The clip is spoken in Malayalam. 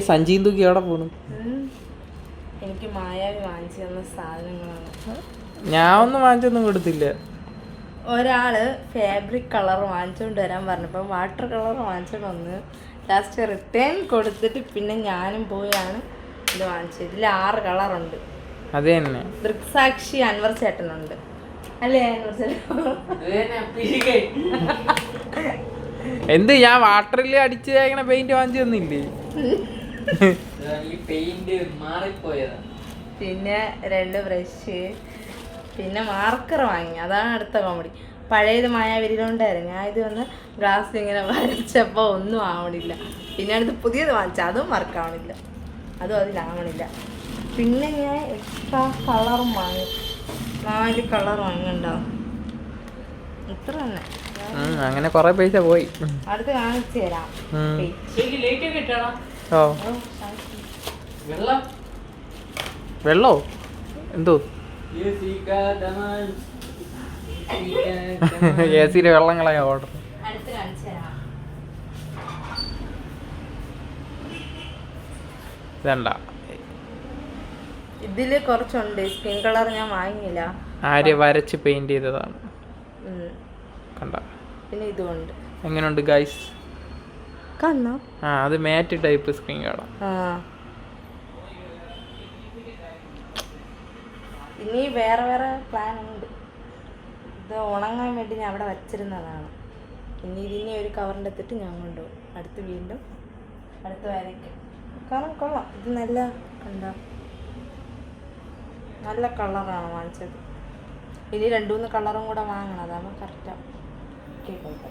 സഞ്ചിയും തൂക്കി എവിടെ പോണു? എനിക്ക് മായാവി വാങ്ങിച്ചു തന്ന സാധനങ്ങളാണ്. ഞാൻ ഒന്നും വാങ്ങിച്ചൊന്നും കൊടുത്തില്ല. ഒരാള് ഫാബ്രിക് കളർ വാങ്ങിച്ചോണ്ട് വരാൻ പറഞ്ഞപ്പോൾ വാട്ടർ കളർ വാങ്ങിച്ചോണ്ട് വന്ന് ലാസ്റ്റ് റിട്ടേൺ കൊടുത്തിട്ട് പിന്നെ ഞാനും പോയാണ് ഇത് വാങ്ങിച്ചത്. ഇതിൽ 6 കളറുണ്ട്. അത് തന്നെ. ദൃക്സാക്ഷി അൻവർ ചേട്ടനുണ്ട് അല്ലേ? അൻവർ ചേട്ടൻ എന്ത് ഞാൻ വാട്ടറിൽ അടിച്ച് ഇങ്ങനെ പെയിന്റ് വാങ്ങിച്ചു തന്നില്ലേ? പിന്നെ 2 ബ്രഷ്, പിന്നെ മാർക്കർ വാങ്ങി. അതാണ് അടുത്ത കോമഡി. പഴയത് മായാവിരിയിലുണ്ടായിരുന്നു. ഞാൻ ഇത് വന്ന് ഗ്ലാസ് ഇങ്ങനെ വരച്ചപ്പോൾ ഒന്നും ആവണില്ല. പിന്നെ അടുത്ത് പുതിയത് വാങ്ങിച്ചാൽ അതും വർക്കാവണില്ല, അതും അതിലാവണില്ല. പിന്നെ ഞാൻ എക്സ്ട്രാ കളറും വാങ്ങി. 4 കളർ വാങ്ങണ്ടാവും. ഇത്ര തന്നെ. അങ്ങനെ കൊറേ പൈസ പോയി. അടുത്ത് കാണിച്ചു തരാം. വെള്ളോ എന്തോ എസിയിലെ വെള്ളങ്ങളായ ഓർഡർ. അടുത്ത് കാണിച്ചു തരാം. ഇതണ്ട, ഇതില് കുറച്ചുണ്ട്. സ്കിൻ കളർ ഞാൻ വാങ്ങിയില്ല. ആര് വരച്ച് പെയിന്റ് ചെയ്തതാണ്. കണ്ട. പിന്നെ ഇതുണ്ട്. എങ്ങനെയുണ്ട് ഗൈസ്? കണ്ണോ? അത് മാറ്റ് ടൈപ്പ് സ്ക്രീൻ കാർഡാ. ഇനി വേറെ വേറെ പ്ലാൻ ഉണ്ട്. ഇത് ഉണങ്ങാൻ വേണ്ടി ഞാൻ അവിടെ വച്ചിരുന്നതാണ്. ഇനി ഇതിനെ ഒരു കവറിൻ്റെ എത്തിട്ട് ഞാൻ കൊണ്ടുപോകും. അടുത്ത് വീണ്ടും അടുത്ത് വരയ്ക്കും. കാരണം കൊള്ളാം. ഇത് നല്ല കണ്ടോ, നല്ല കളറാണ് വാങ്ങിച്ചത്. ഇനി 2-3 കളറും കൂടെ വാങ്ങണം. അതാകുമ്പോൾ കറക്റ്റാണ്. ഓക്കെ.